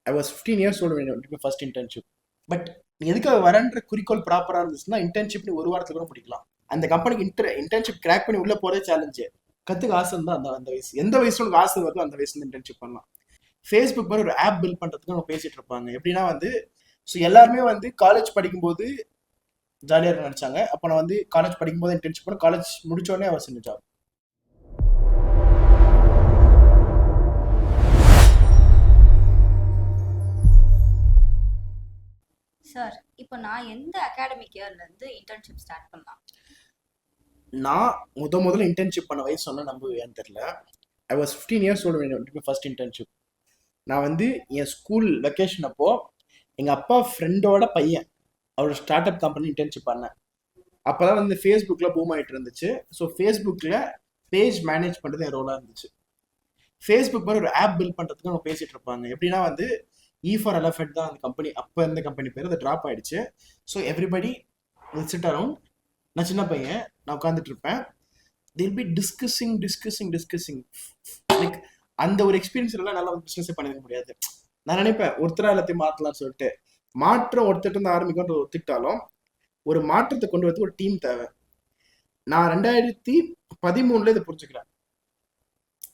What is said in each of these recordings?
I was 15 years old when I did my first internship. But நீ எதுக்காக வரன்ற குறிக்கோள் ப்ராப்பராக இருந்துச்சுன்னா இன்டர்ன்ஷிப் நீ ஒரு வாரத்துல கூட முடிக்கலாம். அந்த கம்பெனிக்கு இன்டர்ன்ஷிப் கிராக் பண்ணி உள்ள போறதே சேலஞ்சு. கத்துக்க ஆசை இருந்தா அந்த வயசு, எந்த வயசுல உனக்கு ஆசை வருதோ அந்த வயசுல இன்டர்ன்ஷிப் பண்ணலாம். ஃபேஸ்புக் மாதிரி ஒரு ஆப் பில்ட் பண்றதுக்கு அவங்க பேசிட்டு இருப்பாங்க. எப்படின்னா வந்து ஸோ எல்லாருமே வந்து காலேஜ் படிக்கும்போது ஜாலியாக இருக்க நினைச்சாங்க. அப்போ நான் வந்து காலேஜ் படிக்கும்போது இன்டர்ன்ஷிப் பண்ண, காலேஜ் முடிச்ச உடனே அவர் செஞ்ச ஜாப். சார், இப்போ நான் எந்த அகாடமிக் இயர்ல இருந்து இன்டர்ன்ஷிப் ஸ்டார்ட் பண்ணலாம்? நான் முதல்ல இன்டர்ன்ஷிப் பண்ண வயசு சொன்னா நம்புவேன்னு தெரியல. I was 15 years old when I did my first internship. நான் வந்து என் ஸ்கூல் வெக்கேஷன் அப்போ எங்கள் அப்பா ஃப்ரெண்டோட பையன் அவரோட ஸ்டார்ட் அப் கம்பெனி இன்டர்ன்ஷிப் பண்ணேன். அப்போ தான் வந்து ஃபேஸ்புக்கில் பூம் ஆகிட்டு இருந்துச்சு. ஸோ ஃபேஸ்புக்கில் பேஜ் மேனேஜ் பண்ணுறது என் ரோலாக இருந்துச்சு. ஃபேஸ்புக் மாதிரி ஒரு ஆப் பில்ட் பண்ணுறதுக்கு அவங்க பேசிகிட்டு இருப்பாங்க. எப்படின்னா வந்து ஃபார் எலஃபென்ட் தான் அந்த கம்பெனி, அப்போ இருந்த கம்பெனி பேர், அது ட்ராப் ஆகிடுச்சு. So everybody will chit around. நான் சின்ன பையன், நான் உட்காந்துட்டு இருப்பேன். தில் பி டிஸ்கஸிங் லைக் அந்த ஒரு எக்ஸ்பீரியன்ஸ் எல்லாம் நல்லா பிஸ்னஸே பண்ணிக்க முடியாது. நான் நினைப்பேன் ஒருத்தரா எல்லாத்தையும் மாற்றலாம்னு சொல்லிட்டு. மாற்றம் ஒருத்தர் இருந்து ஆரம்பிக்கும் ஒத்துக்கிட்டாலும் ஒரு மாற்றத்தை கொண்டு வரதுக்கு ஒரு டீம் தேவை. நான் 2013 இதை புரிஞ்சுக்கிறேன்.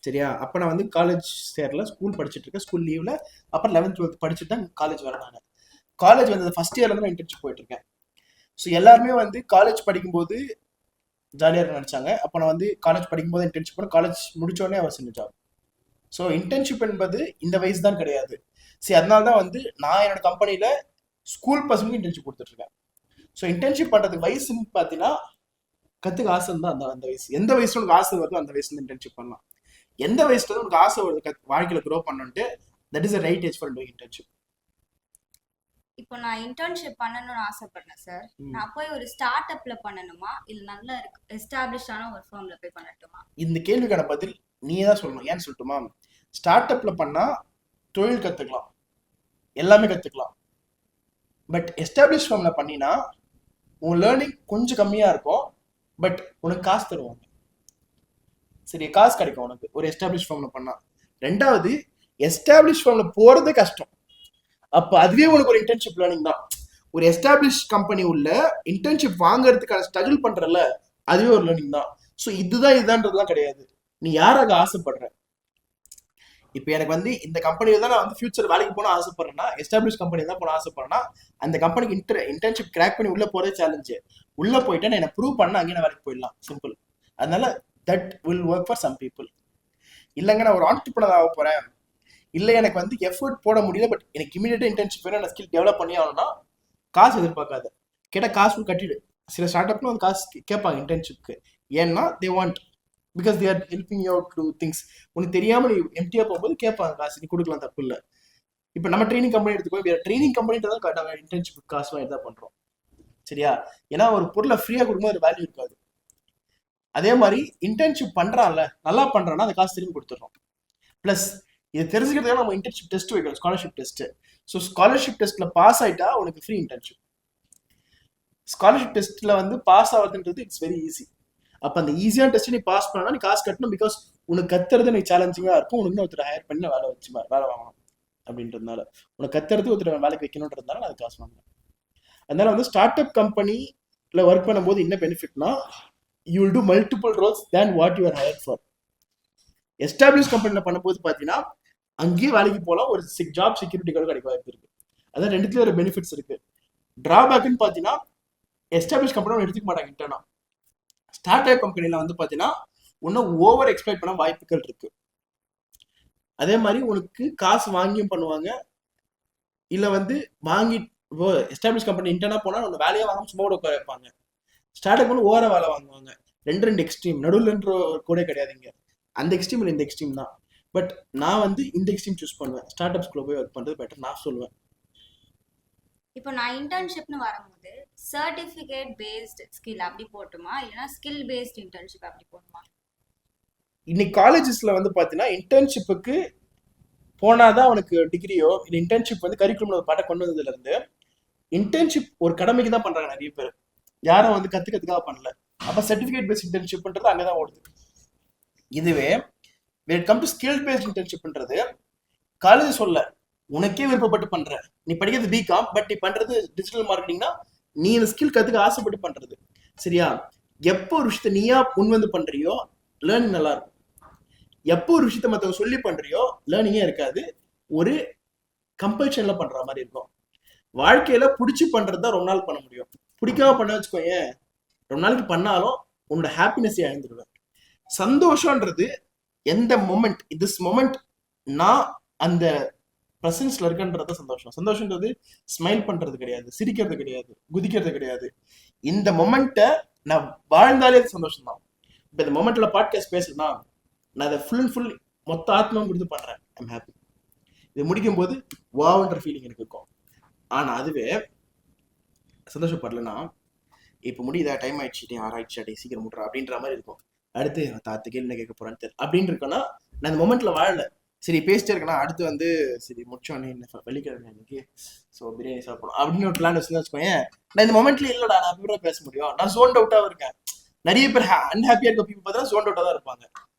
சரியா? அப்போ நான் வந்து காலேஜ் சேரல, ஸ்கூல் படிச்சுட்டு இருக்கேன். ஸ்கூல் லீவ்ல அப்புறம் 11th 12th படிச்சுட்டு தான் காலேஜ் வரேன். நான் காலேஜ் வந்து ஃபர்ஸ்ட் இயர்ல தான் இன்டர்ன்ஷிப் போயிட்டு இருக்கேன். ஸோ எல்லாருமே வந்து காலேஜ் படிக்கும்போது ஜாலியாக இருக்க நினைச்சாங்க. அப்போ நான் வந்து காலேஜ் படிக்கும்போது இன்டர்ன்ஷிப் பண்ண, காலேஜ் முடிச்சோடனே அவர் செஞ்ச ஜாப். ஸோ இன்டர்ன்ஷிப் என்பது இந்த வயசு தான் கிடையாது. சரி, அதனால தான் வந்து நான் என்னோட கம்பெனியில் ஸ்கூல் பசங்களுக்கு இன்டர்ன்ஷிப் கொடுத்துட்ருக்கேன். ஸோ இன்டர்ன்ஷிப் பண்ணுறதுக்கு வயசுன்னு பார்த்தீங்கன்னா கற்றுக்க ஆசை இருந்தால் அந்த வயசு, எந்த வயசுல உனக்கு ஆசை வருதோ அந்த வயசுல இன்டர்ன்ஷிப் பண்ணலாம். எந்த வயசுல உனக்கு ஆசை வருது வாழ்க்கையில் க்ரோ பண்ணணுன்ட்டு, that is the right age for doing internship. இப்போ நான் இன்டர்ன்ஷிப் பண்ணணும்னு ஆசைப்படுறேன் சார். நான் போய் ஒரு ஸ்டார்ட் அப்ல பண்ணணுமா இல்ல நல்ல எஸ்டாப்லிஷ்டான ஒரு ஃபார்ம்ல போய் பண்ணட்டுமா? இந்த கேள்விக்கான பதில் நீயே தான் சொல்லணும். ஏன்னு சொல்லட்டுமா? ஸ்டார்ட் அப்ல பண்ணா தொழில் கத்துக்கலாம், எல்லாமே கத்துக்கலாம். பட் எஸ்டாப்ளிஷ் ஃபார்ம்ல பண்ணினா உன் லேர்னிங் கொஞ்சம் கம்மியா இருக்கும். பட் உனக்கு காசு தருவாங்க. சரி, காசு கிடைக்கும் உனக்கு ஒரு எஸ்டாப்ளிஷ் ஃபார்ம்ல பண்ணா. ரெண்டாவது, எஸ்டாப்ளிஷ் ஃபார்ம்ல போறதே கஷ்டம். அப்ப அதுவே உனக்கு ஒரு இன்டர்ன்ஷிப் லேர்னிங் தான். ஒரு எஸ்டாப்ளிஷ் கம்பெனி உள்ள இன்டர்ன்ஷிப் வாங்குறதுக்கான ஸ்ட்ரகிள் பண்றல, அதுவே ஒரு லேர்னிங் தான். ஸோ இதுதான்றதுலாம் கிடையாது. நீ யாராக ஆசைப்படுற? இப்போ எனக்கு வந்து இந்த கம்பெனியில தான் நான் வந்து ஃபியூச்சர் வேலைக்கு போன ஆசைப்படுறேன்னா, எஸ்டாப்ளிஷ் கம்பெனி தான் போன ஆசைப்படுறேன்னா, அந்த கம்பெனிக்கு இன்டர்ன்ஷிப் கிராக் பண்ணி உள்ள போறதே சேலஞ்சு. உள்ள போயிட்டா நான் என்ன ப்ரூவ் பண்ண அங்கே நான் வேலைக்கு போயிடலாம், சிம்பிள். அதனால that will work for some people. இல்லைங்க நான் ஒரு ஆண்டர்பிரனர் ஆக போறேன், இல்லை எனக்கு வந்து எஃபர்ட் போட முடியல, பட் எனக்கு இமீடியட்டா இன்டர்ன்ஷிப் வேணும், நான் ஸ்கில் டெவலப் பண்ணி ஆகணும்னா காசு எதிர்பார்க்காத. கேட்டால் காசு கட்டிடு. சில ஸ்டார்ட் அப்ல வந்து காசு கேட்பாங்க இன்டர்ன்ஷிப்க்கு. ஏன்னா they want, because they are helping you to things. உனக்கு தெரியாம நீ எம்டியா போகும்போது கேட்பாங்க காசு, நீ கொடுக்கலாம், தப்பு இல்லை. இப்போ நம்ம ட்ரைனிங் கம்பெனி எடுத்துக்கோ, வேற ட்ரைனிங் கம்பெனின்றதான் காட்டாங்க இன்டர்ன்ஷிப் காசு வாங்கி தான் பண்றோம். சரியா? ஏன்னா ஒரு பொருளை ஃப்ரீயா கொடுக்கும்போது ஒரு வேல்யூ இருக்காது. அதே மாதிரி இன்டர்ன்ஷிப் பண்றான்ல, நல்லா பண்றான்னா அந்த காசு திரும்பி கொடுத்துட்றோம். பிளஸ் இது தெரிஞ்சுக்கிறதுக்காக நம்ம இன்டர்ன்ஷிப் டெஸ்ட் வைக்கிறோம், ஸ்காலர்ஷிப் டெஸ்ட். ஸோ ஸ்காலர்ஷிப் டெஸ்ட்ல பாஸ் ஆயிட்டா உனக்கு ஃப்ரீ இன்டர்ன்ஷிப். ஸ்காலர்ஷிப் டெஸ்ட்ல வந்து பாஸ் ஆகுதுன்றது இட்ஸ் வெரி ஈஸி. அப்போ அந்த ஈஸியான டெஸ்ட் நீ பாஸ் பண்ணா நீ காசு கட்டணும். பிகாஸ் உனக்கு கத்துறது நீ சேலஞ்சிங்காக இருக்கும். உனக்கு ஒருத்தர் ஹையர் பண்ணி வேலை வாங்கணும் அப்படின்றதுனால, உனக்கு கத்துறது ஒருத்தர் வேலைக்கு வைக்கணுன்றதுனால நான் அது காசு வாங்கணும். அதனால வந்து ஸ்டார்ட் அப் கம்பெனில ஒர்க் பண்ணும்போது என்ன பெனிஃபிட்னா, you will do multiple roles than what you are hired for. Establish கம்பெனியில் பண்ணும்போது பார்த்தீங்கன்னா அங்கேயே வேலைக்கு போகலாம், ஒரு ஜாப் செக்யூரிட்டி கூட கிடைக்க வாய்ப்பு இருக்கு. அதான் ரெண்டுத்துலேயும் ஒரு பெனிஃபிட்ஸ் இருக்கு. டிராபேக்னு பார்த்தீங்கன்னா எஸ்டாப்ளிஷ் கம்பெனி எடுத்துக்க மாட்டாங்க இன்டர்னா. ஸ்டார்ட் அப் கம்பெனியில் வந்து பார்த்தீங்கன்னா இன்னும் ஓவர் எக்ஸ்பெக்ட் பண்ண வாய்ப்புகள் இருக்கு. அதே மாதிரி உனக்கு காசு வாங்கியும் பண்ணுவாங்க, இல்லை வந்து வாங்கி எஸ்டாப்ளிஷ் கம்பெனி இன்டர்னா போனால் உன்னை வேலையாக வாங்க சும்மா கூட உட்கார வைப்பாங்க. ஸ்டார்ட் அப் பண்ணி ஓவரா வேலை வாங்குவாங்க. ரெண்டு எக்ஸ்ட்ரீம், நடுவுலன்ற கூட கிடையாதுங்க. அந்த எக்ஸ்ட்ரீம் இல்லை, இந்த எக்ஸ்ட்ரீம் தான். பட் நான் வந்து இந்த எக்ஸ்ட்ரீம் சூஸ் பண்ணுவேன். ஸ்டார்ட் அப்ஸ்குள்ள போய் ஒர்க் பண்ணுறது பெட்டர் நான் சொல்லுவேன். இப்போ நான் இன்டர்ன்ஷிப்னு வரும்போது சர்டிஃபிகேட் பேஸ்ட் ஸ்கில் அப்படி போட்டுமா இல்லைன்னா ஸ்கில் பேஸ்ட் இன்டர்ன்ஷிப் அப்படி போட்டுமா? இன்னைக்கு காலேஜஸ்ல வந்து பார்த்தீங்கன்னா இன்டர்ன்ஷிப்புக்கு போனாதான் அவனுக்கு டிகிரியோ இல்லை இன்டர்ன்ஷிப் வந்து கரிக்குலம் பாட்டை கொண்டு வந்ததுல இருந்து இன்டர்ன்ஷிப் ஒரு கடமைக்கு தான் பண்றாங்க நிறைய பேர், யாரும் வந்து கத்துக்கிறதுக்காக பண்ணல. அப்ப சர்டிஃபிகேட் பேஸ்ட் இன்டர்ன்ஷிப்ன்றது அங்கதான் ஓடுது. இதுவே when it comes to skill based internshipன்றது காலேஜ் சொல்ல உனக்கே விருப்பப்பட்டு பண்ற. நீ படிக்கிறது பிகாம், பட் நீ பண்றது டிஜிட்டல் மார்க்கெட்டிங்னா நீ இந்த ஸ்கில் கத்துக்க ஆசைப்பட்டு பண்றது. சரியா? எப்போ ஒரு விஷயத்த நீயா முன் வந்து பண்றியோ லேர்னிங் நல்லா இருக்கும். எப்போ ஒரு விஷயத்த மத்தவங்க சொல்லி பண்றியோ லேர்னிங்கே இருக்காது, ஒரு கம்பல்ஷன்ல பண்ற மாதிரி இருக்கும். வாழ்க்கையில பிடிச்சி பண்றது தான் ரொம்ப நாள் பண்ண முடியும். பிடிக்காம பண்ண வச்சுக்கோயேன், ரொம்ப நாளைக்கு பண்ணாலும் உன்னோட ஹாப்பினஸ் இழந்துருவேன். சந்தோஷம்ன்றது எந்த மொமெண்ட், திஸ் மொமெண்ட் நான் அந்த பிரசன்ஸ்ல இருக்கன்றத சந்தோஷம். சந்தோஷம்ன்றது ஸ்மைல் பண்றது கிடையாது, சிரிக்கிறது கிடையாது, குதிக்கிறது கிடையாது. இந்த மொமெண்ட்டை நான் வாழ்ந்தாலே அது சந்தோஷம் தான். இப்போ இந்த மொமெண்ட்ல பாட்காஸ்ட் பேசுறேன்னா நான் அதை ஃபுல் அண்ட் ஃபுல் மொத்த ஆத்மாவும் கொடுத்து பண்றேன். I'm happy. இது முடிக்கும் போது வாவ்ன்ற ஃபீலிங் எனக்கு இருக்கும். ஆனா அதுவே சந்தோஷப்படலன்னா, இப்போ முடியுதா, டைம் ஆயிடுச்சு, நீ ஆராய்ச்சி அடி சீக்கிரம் முட்றா அப்படின்ற மாதிரி இருக்கும். அடுத்து தாத்து கேள்வி என்ன கேட்க போறான்னு தெரியல அப்படின்னு இருக்கோன்னா நான் அந்த மொமெண்ட்ல வாழல. சரி பேசிட்டே இருக்கேன்னா அடுத்து வந்து சரி முடிச்சோன்னே என்ன வெள்ளிக்கிழமை இன்னைக்கு, ஸோ பிரியாணி சாப்பிடணும் அப்படின்னு ஒரு பிளான் வச்சுன்னு வச்சுக்கோயேன். நான் இந்த மொமெண்ட்ல இல்லடா, நான் அப்படி பேச முடியும், நான் ஜோன் அவுட்டாக இருக்கேன். நிறைய பேர் அன்ஹாப்பியா இருக்க பீப்புள் பார்த்தா ஜோன் அவுட்டாக தான் இருப்பாங்க.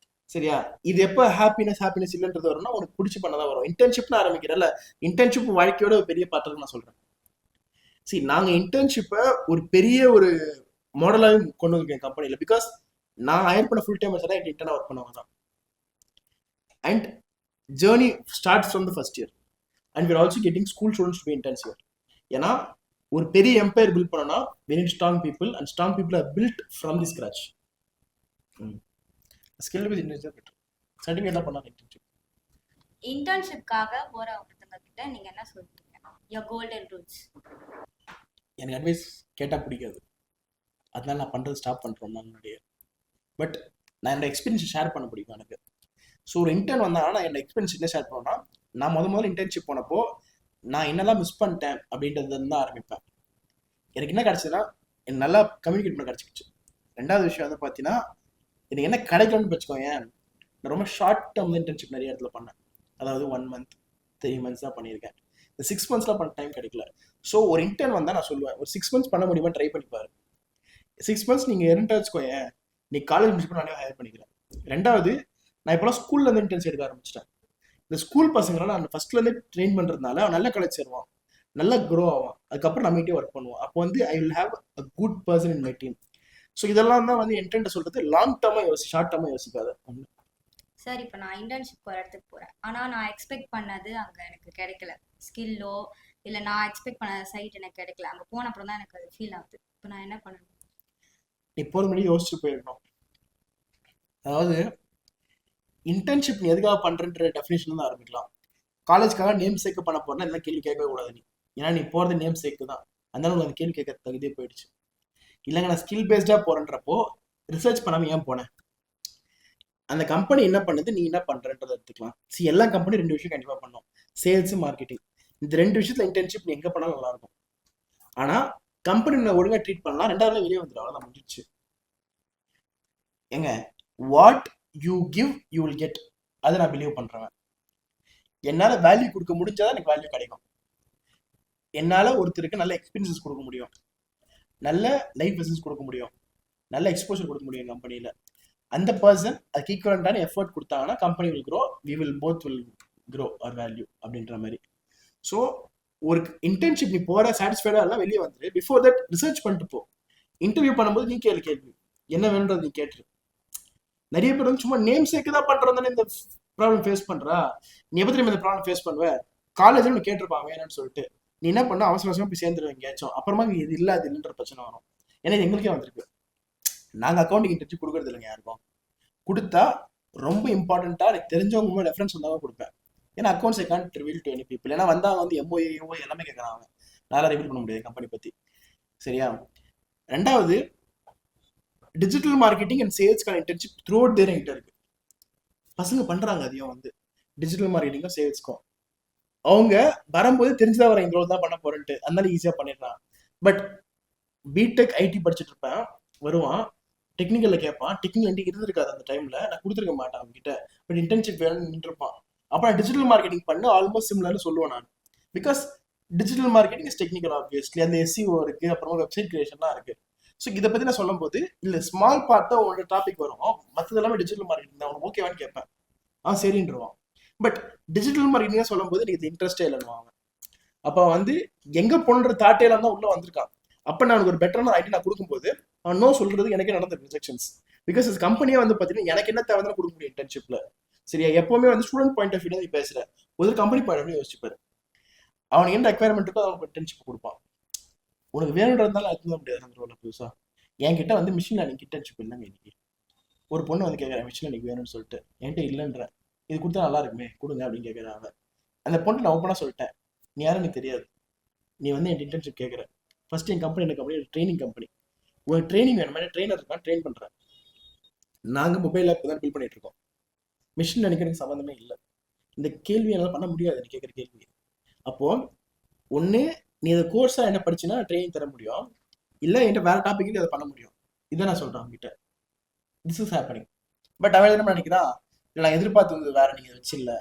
சரியா? இது எப்போ ஹாப்பினஸ் இல்லைன்றது வரும்னா உனக்கு பிடிச்சி பண்ணதான் வரும். இன்டர்ன்ஷிப்னு ஆரம்பிக்கிறல, இன்டர்ன்ஷிப் வாழ்க்கையோட ஒரு பெரிய பாத்திரம் நான் சொல்றேன். சரி, நாங்க இன்டர்ன்ஷிப்பை ஒரு பெரிய ஒரு மாடலாகவே கொண்டு வந்திருக்கேன் கம்பெனியில். பிகாஸ் நான் ஹயர் பண்ண ஃபுல் டைமர்ஸ் எல்லாம் இன்டர்னா ஒர்க் பண்ணுவாங்க தான். And journey starts from the first year and we're also getting school students to be interns here. ஏன்னா ஒரு பெரிய எம்பையர் பில்ட் பண்ணனா we need strong people and strong people are built from the scratch. Skill with internship better. சர்டிஃபிகேட்லாம் பண்ணாங்க internship. இன்டர்ன்ஷிப்காக போற ஒருத்தங்க கிட்ட நீங்க என்ன சொல்றீங்க? your golden rules. எனக்கு அட்வைஸ் கேட்டால் பிடிக்காது, அதனால நான் பண்ணுறது ஸ்டாப் பண்ணுறோம் முன்னாடியே. பட் நான் என்னோட எக்ஸ்பீரியன்ஸ் ஷேர் பண்ண பிடிக்கும் எனக்கு. ஸோ ஒரு இன்டர்ன் வந்தால் நான் என்னோட எக்ஸ்பீரியன்ஸ் என்ன ஷேர் பண்ணோன்னா, நான் முதல்ல இன்டர்ன்ஷிப் போனப்போ நான் என்னெல்லாம் மிஸ் பண்ணிட்டேன் அப்படின்றது தான் ஆரம்பிப்பேன். எனக்கு என்ன கிடச்சதுன்னா, எனக்கு நல்லா கம்யூனிகேட் பண்ண கிடச்சிக்கிச்சு. ரெண்டாவது விஷயம் வந்து பார்த்தீங்கன்னா, எனக்கு என்ன கிடைக்கணும்னு வச்சுக்கோங்க, நான் ரொம்ப ஷார்ட் டேர்ம் இன்டர்ன்ஷிப் நிறைய இடத்துல பண்ணேன். அதாவது 1 month 3 months தான் பண்ணியிருக்கேன். இந்த 6 monthsலாம் பண்ண டைம் கிடைக்கல. ஸோ ஒரு இன்டர்ன் வந்தால் நான் சொல்லுவேன், ஒரு 6 months பண்ண முடியுமா ட்ரை பண்ணிப்பாரு. 6 months நீங்கள் இருந்துட்டு வச்சுக்கோங்க, நீ காலேஜ் முடிச்சு நானே ஹையர் பண்ணிக்கிறேன். ரெண்டாவது, நான் இப்போலாம் ஸ்கூல்ல இருந்து இன்டர்ன்ஸ் எடுக்க ஆரம்பிச்சிட்டேன். இந்த ஸ்கூல் பசங்களை நான் ஃபர்ஸ்ட்ல இருந்து ட்ரெயின் பண்றதுனால அவன் நல்ல காலேஜ் சேருவான், நல்லா க்ரோ ஆவான், அதுக்கப்புறம் நம்மகிட்டே ஒர்க் பண்ணுவான். அப்போ வந்து I will have a good person in my team. So இதெல்லாம் தான் வந்து என்டர்ன்ட்ட சொல்றது. லாங் டேர்மா ஷார்ட் டேர்மா யோசிக்காத. சார், இப்போ நான் இன்டர்ன்ஷிப் ஒரு இடத்துக்கு போறேன், ஆனா நான் எக்ஸ்பெக்ட் பண்ணது அங்க எனக்கு கிடைக்கல. ஸ்கில்லோ இல்ல நான் எக்ஸ்பெக்ட் பண்ண சைட் எனக்கு கிடைக்கல. அங்க போன அப்புறம் தான் எனக்கு அது ஃபீல் ஆகுது. இப்போ நான் என்ன பண்ணணும்? இப்போ ஒரு மணி யோசிச்சு போயிருக்கணும். அதாவது இன்டர்ன்ஷிப் நீ எதுக்காக பண்றன்ற டெஃபினேஷன் தான் ஆரம்பிக்கலாம். காலேஜ்க்காக நேம் சேக்கு பண்ண போறேன்னா இதெல்லாம் கேள்வி கேட்கவே கூடாது நீ. ஏன்னா நீ போறது நேம் சேக்கு தான், அதனால உங்களுக்கு அந்த கேள்வி கேட்க தகுதியே போயிடுச்சு. இல்லைங்க நான் ஸ்கில் பேஸ்டா போறேன்றப்போ ரிசர்ச் பண்ணாம ஏன் போனேன், அந்த கம்பெனி என்ன பண்ணுது, நீ என்ன பண்றன்றதை எடுத்துக்கலாம். எல்லா கம்பெனி 2 விஷயம் கண்டிப்பா பண்ணும், சேல்ஸ் மார்க்கெட்டிங். இந்த 2 விஷயத்துல இன்டர்ன்ஷிப் நீ எங்க பண்ணாலும் நல்லா இருக்கும். ஆனா கம்பெனி ஒழுங்கா ட்ரீட் பண்ணலாம், 2வது வெளியே வந்துடும், அவ்வளவுதான் முடிஞ்சிச்சு. ஏங்க, what you give you will get, அதை நான் பிலீவ் பண்றேன். என்னால வேல்யூ கொடுக்க முடிஞ்சாதான் எனக்கு வேல்யூ கிடைக்கும். என்னால ஒருத்தருக்கு நல்ல எக்ஸ்பீரியன்சஸ் கொடுக்க முடியும், நல்ல லைஃப் லெசன்ஸ் கொடுக்க முடியும், நல்ல எக்ஸ்போசர் கொடுக்க முடியும் கம்பெனியில. அந்த பர்சன் அதுக்கு ஈக்குவலண்டான எஃபர்ட் கொடுத்தாங்கன்னா company will grow, we will both will grow our value அப்படின்ற மாதிரி. ஸோ ஒரு இன்டர்ன்ஷிப் நீ போற சாட்டிஸ்ஃபைடா எல்லாம் வெளியே வந்துரு. பிஃபோர் தட் ரிசர்ச் பண்ணிட்டு போ. இன்டர்வியூ பண்ணும்போது நீ கேள்வி என்ன வேணுன்றது நீ கேட்டுரு. நிறைய பேர் வந்து சும்மா நேம் சேக்கு தான் பண்றதுனால இந்த ப்ராப்ளம் ஃபேஸ் பண்றா. நீ எப்படி இந்த ப்ராப்ளம் ஃபேஸ் பண்ணுவ, காலேஜ்ல நீ கேட்டிருப்பாங்க வேணும்னு சொல்லிட்டு நீ என்ன பண்ண, அவசர அவசரமா போய் சேர்ந்துருவ எங்கேயாச்சும். அப்புறமா இது இல்ல அது இல்லைன்ற பிரச்சனை வரும். ஏன்னா இது எங்களுக்கே வந்திருக்கு. நாங்கள் அக்கௌண்டிங் இன்டர்வியூ கொடுக்கறது இல்லைங்க யாருக்கும். கொடுத்தா ரொம்ப இம்பார்ட்டண்ட்டாக எனக்கு தெரிஞ்சவங்க ரெஃபரன்ஸ் வந்தால் கொடுப்பேன். ஏன்னா accounts I can't reveal to any people. ஏன்னா வந்தால் வந்து எம்ஓஏ எல்லாமே கேட்குறாங்க, நல்லா ரிவீல் பண்ண முடியாது கம்பெனி பற்றி. சரியா? ரெண்டாவது, டிஜிட்டல் மார்க்கெட்டிங் அண்ட் சேல்ஸ்க்கான இன்டர்ன்ஷிப் த்ரூ அவுட் தேர் என்கிட்ட இருக்கு. பசங்க பண்றாங்க அதையும் வந்து டிஜிட்டல் மார்க்கெட்டிங்கும் சேல்ஸ்க்கும். அவங்க வரும்போது தெரிஞ்சுதான் வர எங்களோட தான் பண்ண போறேன்ட்டு, அதனால ஈஸியா பண்ணிடுறான். பட் பிடெக் ஐடி படிச்சுட்டு இருப்பேன், வருவான் டெக்னிக்கல்ல கேட்பான், டெக்னிக்கல் என்கிட்ட இருந்திருக்காது அந்த டைம்ல, நான் கொடுத்துருக்க மாட்டேன் அவங்க கிட்ட. பட் இன்டர்ன்ஷிப் வேணும்னு நின்றுப்பான். அப்ப நான் டிஜிட்டல் மார்க்கெட்டிங் பண்ண ஆல்மோஸ்ட் சிமிலர்னு சொல்லுவேன் நான். Because digital marketing is technical, obviously அந்த எஸ்இஓ இருக்கு, அப்புறமா வெப்சைட் கிரியேஷன்லாம் இருக்கு. ஸோ இதை பத்தி நான் சொல்லும் போது இல்ல ஸ்மால் பார்ட் தான் உங்களோட டாபிக் வரும், மற்றது எல்லாமே டிஜிட்டல் மார்க்கெட்டிங் தான், உனக்கு ஓகேவான்னு கேட்பேன். சரின்றுவான். பட் டிஜிட்டல் மார்க்கெட்டிங் சொல்லும் போது நீங்க இன்ட்ரெஸ்டே இல்லைன்னு அப்போ வந்து எங்க போன்ற தாட்டே இல்லாம தான் உள்ள வந்திருக்கான். அப்ப நான் அவனுக்கு ஒரு பெட்டரான ஐடியா நான் கொடுக்கும்போது அவன் நோ சொல்றது எனக்கே நடந்த ரிஜெக்ஷன்ஸ். பிகாஸ் இது கம்பெனியே வந்து பாத்தீங்கன்னா எனக்கு என்ன தேவை கொடுக்க முடியும் இன்டர்ன்ஷிப்ல. சரியா, எப்பவுமே வந்து ஸ்டூடெண்ட் பாயிண்ட் ஆஃப் வியூ நீ பேசுற ஒரு கம்பெனி பாயிண்ட் ஆஃப் வியூ யோசிச்சுப்பாரு. அவனுக்கு என்ன ரெக்யர்மெண்ட் இருக்கோ அவனுக்கு இன்டர்ன்ஷிப் கொடுப்பான். உனக்கு வேணுன்றதுனால அதுதான் முடியாது. அந்த ரோல புதுசா என்கிட்ட வந்து மிஷின் லேர்னிங் இன்டர்ன்ஷிப் இல்லைங்க. இன்னைக்கு ஒரு பொண்ணு வந்து கேட்கறேன் மிஷின் லேர்னிங் வேணும்னு சொல்லிட்டு, என்கிட்ட இல்லைன்ற, இது கொடுத்தா நல்லா இருக்குமே கொடுங்க அப்படின்னு கேட்கறாங்க. அந்த பொண்ணு நான் ஓப்பனா சொல்லிட்டேன், நீ யாரும் எனக்கு தெரியாது, நீ வந்து என் இன்டர்ன்ஷிப் கேட்குற, ஃபர்ஸ்ட் என் கம்பெனி என்ன கம்பெனி ட்ரைனிங் கம்பெனி, உனக்கு ட்ரைனிங் வேணுமா, ட்ரெயினர் இருக்கான் ட்ரெயின் பண்றேன். நாங்கள் மொபைல் ஆப் தான் பில் பண்ணிட்டு இருக்கோம், மிஷின் லேர்னிங் எனக்கு சம்மந்தமே இல்லை. இந்த கேள்வி என்னால் பண்ண முடியாது நீ கேட்குற கேள்வி. அப்போ ஒன்று நீ அதை கோர்ஸாக என்ன படிச்சுன்னா ட்ரைனிங் தர முடியும், இல்லை என்கிட்ட வேற டாபிக்கு அதை பண்ண முடியும். இதை நான் சொல்கிறேன் அவங்ககிட்ட. This is happening. பட் அவன் என்ன நினைக்கிறான், இல்லை நான் எதிர்பார்த்து வந்தது வேற, நீங்கள் வச்சில்ல.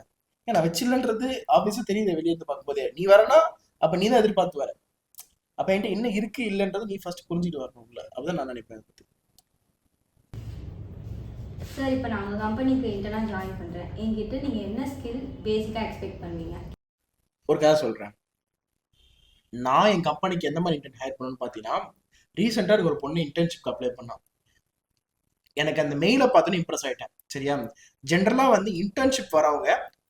ஏன்னா வச்சில்லன்றது ஆப்வியஸாக தெரியுது வெளியே இருந்து பார்க்கும்போதே. நீ வரனா அப்போ நீ தான் எதிர்பார்த்து வர. அப்போ என்கிட்ட என்ன இருக்கு இல்லைன்றது நீ ஃபர்ஸ்ட் புரிஞ்சுட்டு வரணும் உள்ள. அப்படிதான் நான் நினைப்பேன் அதை பற்றி. சார் இப்போ நான் உங்கள் கம்பெனிக்கு இன்டர்னாக ஜாயின் பண்ணுறேன், என்கிட்ட நீங்கள் என்ன ஸ்கில் பேசிக்காக எக்ஸ்பெக்ட் பண்ணுவீங்க? ஒரு கதை சொல்கிறேன். நான் என் கம்பெனிக்கு எந்த மாதிரி இன்டர்ன் ஹையர் பண்ணணும்னு பார்த்தீங்கன்னா, ரீசெண்டாக ஒரு பொண்ணு இன்டர்ன்ஷிப்க்கு அப்ளை பண்ணான். எனக்கு அந்த மெயிலை பார்த்தோன்னு இம்ப்ரெஸ் ஆகிட்டேன். சரியா, ஜென்ரலாக வந்து இன்டர்ன்ஷிப் வரவங்க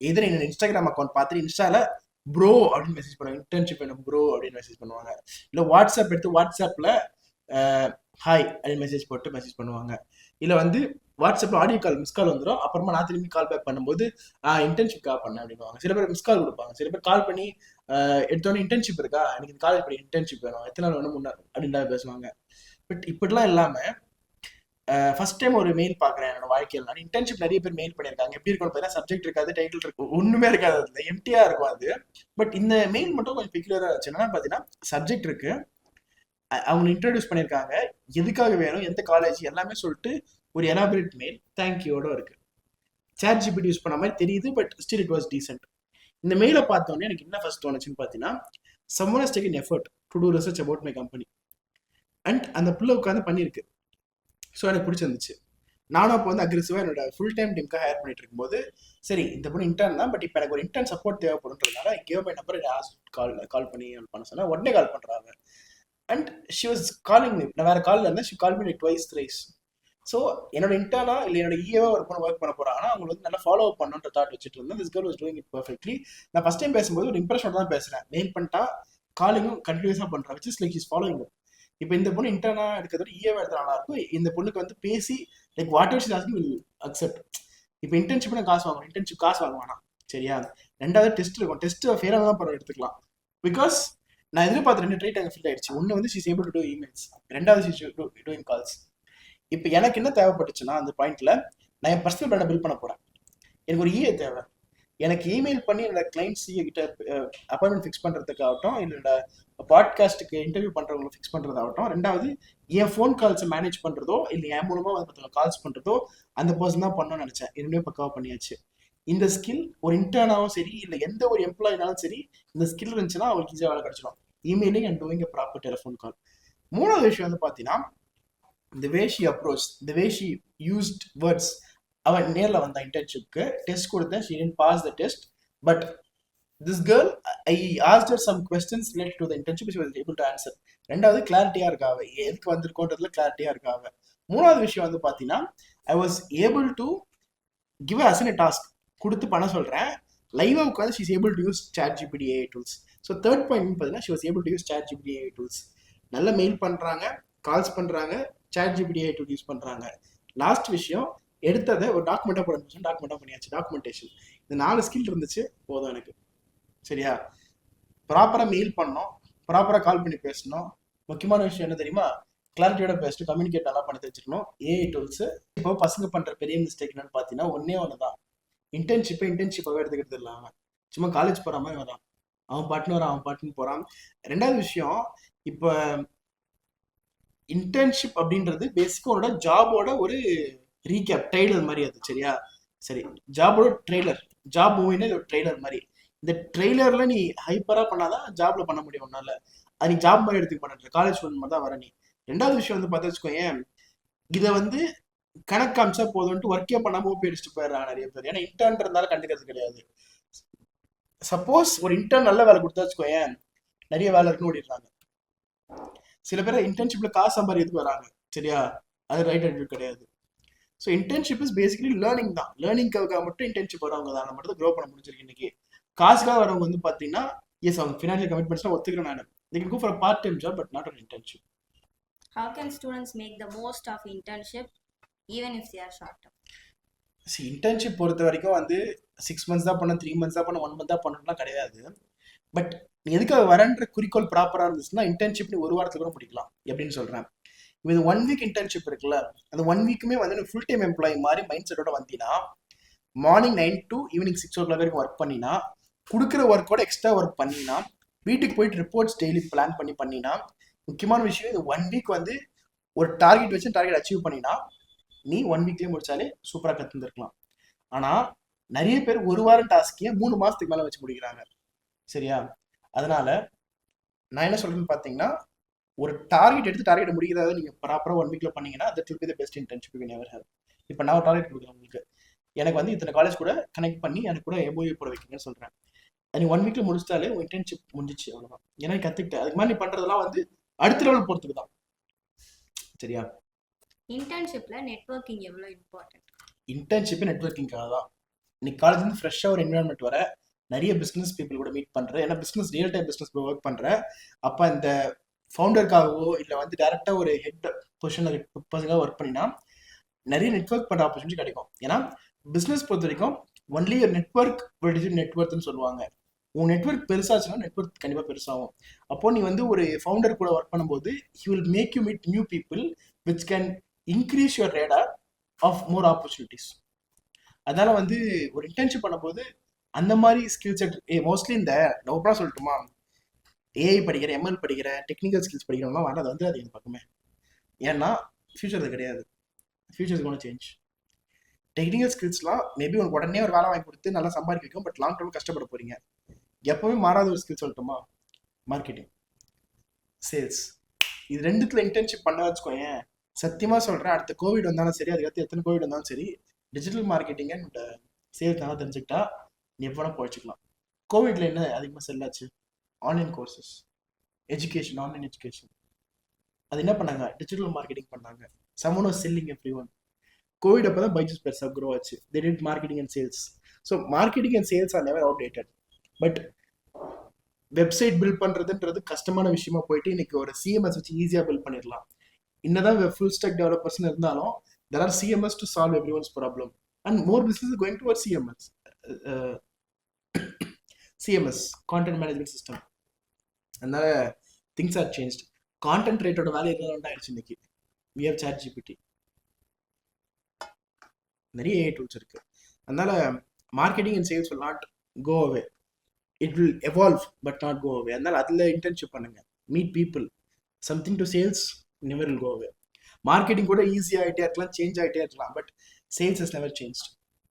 எதிர என்னோட இன்ஸ்டாகிராம் அக்கௌண்ட் பார்த்துட்டு இன்ஸ்டால ப்ரோ அப்படின்னு மெசேஜ் பண்ணுவாங்க, இன்டர்ன்ஷிப் வேணும் ப்ரோ அப்படின்னு மெசேஜ் பண்ணுவாங்க. இல்லை வாட்ஸ்அப் எடுத்து வாட்ஸ்அப்பில் ஹாய் அப்படின்னு மெசேஜ் போட்டு மெசேஜ் பண்ணுவாங்க. இல்லை வந்து வாட்ஸ்அப்பில் ஆடியோ கால் மிஸ் கால் வந்துடும், அப்புறமா நான் திரும்பி கால் பேக் பண்ணும்போது இன்டர்ன்ஷிப்காக பண்ணேன் அப்படின்வாங்க. சில பேர் மிஸ் கால் கொடுப்பாங்க, சில பேர் கால் பண்ணி எடுத்தோன்னே இன்டர்ன்ஷிப் இருக்கா, எனக்கு காலேஜ் படி இன்டர்ன்ஷிப் வேணும், எத்தனை நாள் வேணும் முன்னாடி அப்படின்னு பேசுவாங்க. பட் இப்படிலாம் இல்லாமல் ஃபர்ஸ்ட் டைம் ஒரு மெயில் பார்க்குறேன் என்னோட வாழ்க்கையில். நான் இன்டர்ன்ஷிப் நிறைய பேர் மெயில் பண்ணியிருக்காங்க. எப்படி இருக்கும்னு பார்த்தீங்கன்னா சப்ஜெக்ட் இருக்காது, டைட்டில் இருக்கும், ஒன்றுமே இருக்காது, அதில் எம்டியாக இருக்கும் அது. பட் இந்த மெயில் மட்டும் கொஞ்சம் பெக்யூலராக இருந்துச்சு. என்னன்னா பார்த்தீங்கன்னா சப்ஜெக்ட் இருக்கு, அவங்க இன்ட்ரடியூஸ் பண்ணியிருக்காங்க, எதுக்காக வேணும், எந்த காலேஜ் எல்லாமே சொல்லிட்டு ஒரு எலாபரேட் மெயில் தேங்க்யூட இருக்கு. சாட் ஜிபிடி யூஸ் பண்ண மாதிரி தெரியுது, but still it was decent. இந்த மெயிலை பார்த்தோன்னே எனக்கு என்ன ஃபர்ஸ்ட் தோணுச்சுன்னு பார்த்தீங்கன்னா, someone has taken effort to do research about my company. And அந்த பிள்ளை உட்காந்து பண்ணியிருக்கு. ஸோ எனக்கு பிடிச்சிருந்துச்சு. நானும் அப்போ வந்து அக்ரெசிவாக என்னோட ஃபுல் டைம் டீமுக்காக ஹையர் பண்ணிட்டு இருக்கும்போது, சரி இந்த பொண்ணு இன்டர்ன் தான், பட் இப்போ எனக்கு ஒரு இன்டர்ன் சப்போர்ட் தேவைப்படுன்றதுனால கேவ் மை நம்பர் கால் பண்ணி பண்ண சொன்னா உடனே கால் பண்ணுறாங்க. And she was calling me, நான் வேற காலில் இருந்தேன், she call me like twice thrice. So என்னோட இன்டர்னா இல்லை என்னோட இஏவா ஒரு பொண்ணு ஒர்க் பண்ண போறாங்கன்னா அவங்க வந்து நல்லா ஃபாலோ அப் பண்ணுன்ற தாட் வச்சுட்டு இருந்தேன். This girl was doing it perfectly. நான் ஃபர்ஸ்ட் டைம் பேசும்போது ஒரு இம்ப்ரெஷனோட தான் பேசுறேன், மெயில் பண்ணிட்டா காலிங்கும் கண்டினியூஸாக பண்ணுறேன், which is like is following. இப்போ இந்த பொண்ணு இன்டர்னா எடுக்கிறத இஏவா எடுத்த நல்லா இருக்கும். இந்த பொண்ணுக்கு வந்து பேசி like what ever she asking will accept. இப்போ இன்டர்ன்ஷிப் நான் காசு வாங்கணும், இன்டர்ன்ஷிப் காசு வாங்க வேணாம். சரியா, ரெண்டாவது டெஸ்ட் இருக்கும், டெஸ்ட் ஃபெயிலாக தான் பரவாயில்ல எடுத்துக்கலாம். பிகாஸ் நான் எதிர்பார்த்து 2 ட்ரீட் அங்கே ஃபில் ஆயிடுச்சு. ஒன்று வந்து she's able to do emails, ரெண்டாவது ஷீஸ் டூயிங் கால்ஸ். இப்போ எனக்கு என்ன தேவைப்பட்டுச்சுன்னா அந்த பாயிண்ட்ல நான் என் பர்சனல் பிராண்டை பில்ட் பண்ண போறேன். எனக்கு ஒரு இஏ தேவை. எனக்கு இமெயில் பண்ணி என்னோட கிளைண்ட் சிஏ கிட்ட அப்பாயின்மெண்ட் ஃபிக்ஸ் பண்ணுறதுக்காகட்டும், என்னோட பாட்காஸ்ட்டுக்கு இன்டர்வியூ பண்ணுறவங்களை ஃபிக்ஸ் பண்ணுறதாகட்டும், ரெண்டாவது என் ஃபோன் கால்ஸை மேனேஜ் பண்ணுறதோ இல்லை என் மூலமாக வந்து மற்றவங்க கால்ஸ் பண்ணுறதோ அந்த பர்சன் தான் பண்ணணும்னு நினச்சேன். என்னுடைய பக்காவாக பண்ணியாச்சு. இந்த ஸ்கில் ஒரு இன்டர்னாவும் சரி இல்லை எந்த ஒரு எம்ப்ளாயினாலும் சரி, இந்த ஸ்கில் இருந்துச்சுன்னா அவங்களுக்கு ஈஸியாக வேலை கிடச்சிடும். Emailing and doing a proper telephone call. மூணாவது விஷயம் வந்து பார்த்தீங்கன்னா the way she approached, the way she used words. அவன் நேரில் வந்த இன்டர்ன்ஷிப்க்கு டெஸ்ட் கொடுத்தேன், she didn't pass the test, but this girl, I asked her some questions related to the internship, she was able to answer. ரெண்டாவது கிளாரிட்டியாக இருக்காவ, எதுக்கு வந்திருக்கோன்றதுல கிளாரிட்டியாக இருக்காவ. மூணாவது விஷயம் வந்து பார்த்தீங்கன்னா I was able to give her as a task கொடுத்து பண்ண சொல்கிறேன், லைவாக உட்காந்து she is able to use ChatGPT AI tools. So third point பார்த்தீங்கன்னா she was able to use ChatGPT AI tools. நல்ல மெயில் பண்ணுறாங்க, கால்ஸ் பண்ணுறாங்க, ChatGPT AI tool யூஸ் பண்ணுறாங்க. லாஸ்ட் விஷயம் எடுத்ததை ஒரு டாக்குமெண்ட்டாக போட டாக்குமெண்ட்டாக பண்ணியாச்சு, டாக்குமெண்டேஷன். இந்த 4 ஸ்கில் இருந்துச்சு போதும் எனக்கு. சரியா, ப்ராப்பராக மெயில் பண்ணோம், ப்ராப்பராக கால் பண்ணி பேசணும். முக்கியமான விஷயம் என்ன தெரியுமா, கிளாரிட்டியோட பேசிட்டு கம்யூனிகேட் நல்லா பண்ணி வச்சுக்கணும். AI tools. இப்போ பசங்க பண்ணுற பெரிய மிஸ்டேக் என்னன்னு பார்த்தீங்கன்னா ஒன்று தான், இன்டர்ன்ஷிப்பாகவே எடுத்துக்கிறது இல்லை. அவன் சும்மா காலேஜ் போகிற மாதிரி வரான், அவன் பாட்டுன்னு வரான், அவன் பாட்டுன்னு போகிறான். ரெண்டாவது விஷயம், இப்போ இன்டர்ன்ஷிப் அப்படின்றது பேசிக்காக உன்னோட ஜாபோட ஒரு ரீகேப் ட்ரெய்லர் மாதிரி அது. சரியா, சரி, ஜாபோட ட்ரெய்லர், ஜாப் மூவினா இது ஒரு ட்ரெய்லர் மாதிரி. இந்த ட்ரெய்லர்ல நீ ஹைப்பராக பண்ணாதான் ஜாப்ல பண்ண முடியும் உன்னால. அது நீ ஜாப் மாதிரி எடுத்துக்க மாட்டேன், காலேஜ் ஸ்டூடெண்ட் மாதிரி தான் வர நீ. ரெண்டாவது விஷயம் வந்து பார்த்தா வச்சுக்கோயேன், இதை வந்து கணக்கு காமிச்சா போதும்ட்டு ஒர்க்கே பண்ணாம ஓபி அடிச்சுட்டு போயிடுறாங்க நிறைய பேர். ஏன்னா இன்டர்ன்றதுனால கண்டுக்கிறது கிடையாது. சப்போஸ் ஒரு இன்டர்ன் நல்ல வேலை கொடுத்தா வச்சுக்கோயேன், நிறைய வேலை இருக்குன்னு ஓடிடுறாங்க. சில பேர் இன்டர்ன்ஷிப்ல காசு சம்பாதிக்கிறதுக்கு வராங்க, சரியா? அது ரைட் அட்விட் கிடையாது. So internship is basically learning தான். லேர்னிங்காக மட்டும் இன்டர்ன்ஷிப் வரவங்க தான் மட்டும் தான் க்ரோ பண்ண முடிஞ்சிருக்கு இன்னைக்கு. காசுக்காக வரவங்க வந்து பார்த்தீங்கன்னா, எஸ் அவங்க ஃபினான்ஷியல் கமிட்மெண்ட்ஸ்லாம் ஒத்துக்கிறேன் நான். they can go for a part time job but not an internship. How can students make the most of internship even if they are short term? see internship பொறுத்த வரைக்கும் வந்து 6 months தான் பண்ண, 3 months தான் பண்ண, 1 month தான் பண்ணணும்லாம் கிடையாது. But நீ எதுக்காக வரன்ற குறிக்கோள் ப்ராப்பராக இருந்துச்சுன்னா இன்டர்ன்ஷிப் நீ ஒரு வாரத்துக்கு கூட முடிக்கலாம். எப்படின்னு சொல்கிறேன், இது 1 week இன்டர்ன்ஷிப் இருக்குல்ல, அந்த 1 weekமே வந்து நீ ஃபுல் டைம் எம்ப்ளாயி மாதிரி மைண்ட் செட்டோட வந்தீங்கன்னா, மார்னிங் 9 to ஈவினிங் 6 o'clock வரைக்கும் ஒர்க் பண்ணினா, கொடுக்குற ஒர்க்கோட எக்ஸ்ட்ரா ஒர்க் பண்ணினா, வீட்டுக்கு போயிட்டு ரிப்போர்ட்ஸ் டெய்லி பிளான் பண்ணினா, முக்கியமான விஷயம் இந்த 1 week வந்து ஒரு டார்கெட் வச்சு டார்கெட் அச்சீவ் பண்ணினா நீ 1 weekலேயே முடிச்சாலே சூப்பராக கற்றுந்துருக்கலாம். ஆனால் நிறைய பேர் ஒரு வாரம் டாஸ்க்கையே 3 மாதத்துக்கு மேலே வச்சு முடிக்கிறாங்க, சரியா? அதனால நான் என்ன சொல்றேன்னு பார்த்தீங்கன்னா, ஒரு டார்கெட் எடுத்து டார்கெட் முடிக்கிறத நீங்கள் ப்ராப்பராக 1 weekல பண்ணீங்கன்னா that will be the best internship you can ever have. இப்போ நான் ஒரு டார்கெட் கொடுக்குறேன் உங்களுக்கு, எனக்கு வந்து இத்தனை காலேஜ் கூட கனெக்ட் பண்ணி எனக்கு கூட எம்ஓஏ போட வைக்கீங்கன்னு சொல்கிறேன். நீ 1 weekல முடிச்சிட்டாலே உன் இன்டர்ன்ஷிப் முடிஞ்சிச்சு, அவ்வளோதான். ஏன்னா நீ கற்றுக்கிட்ட. அதுக்கு மாதிரி நீ பண்ணுறதெல்லாம் வந்து அடுத்த லெவல் போகிறதுக்கு தான், சரியா? இன்டர்ன்ஷிப்ல நெட்வொர்க்கிங் எவ்வளோ இம்பார்ட்டன்ட்? இன்டர்ன்ஷிப் நெட்வொர்க்கிங்காக தான். நீ காலேஜ்லேருந்து ஃப்ரெஷ்ஷாக ஒரு என்விரான்மெண்ட் வர, நிறைய பிஸ்னஸ் பீப்புள் கூட மீட் பண்ணுற, ஏன்னா business real time business work பண்ணுற. அப்போ இந்த ஃபவுண்டருக்காகவோ இல்லை வந்து டேரெக்டாக ஒரு ஹெட் பொசிஷனில் பர்சனாக ஒர்க் பண்ணினா நிறைய நெட்வொர்க் பண்ணுற ஆப்பர்ச்சுனிட்டி கிடைக்கும். ஏன்னா பிஸ்னஸ் பொறுத்த வரைக்கும் ஒன்லி ஒரு நெட்வொர்க் நெட்வொர்க்னு சொல்லுவாங்க. உன் நெட்வொர்க் பெருசாச்சுன்னா நெட்வொர்க் கண்டிப்பாக பெருசாகும். அப்போ நீ வந்து ஒரு ஃபவுண்டர் கூட ஒர்க் பண்ணும்போது he will make you meet new people which can increase your radar of more opportunities. அதனால வந்து ஒரு இன்டர்ன்ஷிப் பண்ணும்போது அந்த மாதிரி ஸ்கில் செட் மோஸ்ட்லி இந்த ஓப்பனாக சொல்லட்டுமா, ஏஐ படிக்கிற, எம்எல் படிக்கிற, டெக்னிக்கல் ஸ்கில்ஸ் படிக்கிறவங்களாம் வராது வந்து அது எங்கள் பக்கமே. ஏன்னா ஃபியூச்சர் அது கிடையாது. Future is gonna change. Technical ஸ்கில்ஸ்லாம் மேபி உனக்கு உடனே ஒரு வேலை வாங்கி கொடுத்து நல்லா சம்பாதிக்க வைக்கும், பட் லாங் டர்ம் கஷ்டப்பட போறீங்க. எப்பவுமே மாறாத ஒரு ஸ்கில் சொல்லட்டுமா, மார்க்கெட்டிங், சேல்ஸ். இது ரெண்டுத்துல இன்டர்ன்ஷிப் பண்ண வச்சுக்கோங்க, சத்தியமா சொல்றேன், அடுத்த கோவிட் வந்தாலும் சரி, அதுக்கடுத்து எத்தனை கோவிட் வந்தாலும் சரி, டிஜிட்டல் மார்க்கெட்டிங் அண்ட் சேல்ஸ் நல்லா தெரிஞ்சுக்கிட்டா நீ எப்போ வேணா போயிச்சுக்கலாம். கோவிட்ல என்ன அதிகமாக செல் ஆச்சு? Online courses, education, online education. அது என்ன பண்ணாங்க? டிஜிட்டல் மார்க்கெட்டிங் பண்ணாங்க. someone was selling everyone. Covid அப்போ தான் பைஜூஸ் பெருசாக க்ரோ ஆச்சு. they did marketing and sales. so marketing and sales are never outdated. But website build பண்ணுறதுன்றது கஷ்டமான விஷயமா போயிட்டு இன்னைக்கு ஒரு சிஎம்எஸ் வச்சு ஈஸியாக பில்ட் பண்ணிடலாம். என்னதான் ஃபுல் ஸ்டாக் டெவலப்பர்ஸ்னு இருந்தாலும் there are CMS to solve everyone's problem and more business is going towards CMS, content management system. அதனால things are changed. கான்டென்ட் ரைட்டரோட வேலை என்ன ஆயிடுச்சு இன்னைக்கு. we have ChatGPT, நிறைய AI டூல்ஸ் இருக்கு. அதனால marketing and sales will not go away. it will evolve but not go away. அதனால அதுல இன்டர்ன்ஷிப் பண்ணுங்க, meet people. something to sales never will go away. Marketing கூட ஈஸி ஆகிட்டே இருக்கலாம், change ஆகிட்டே இருக்கலாம், but sales has never changed.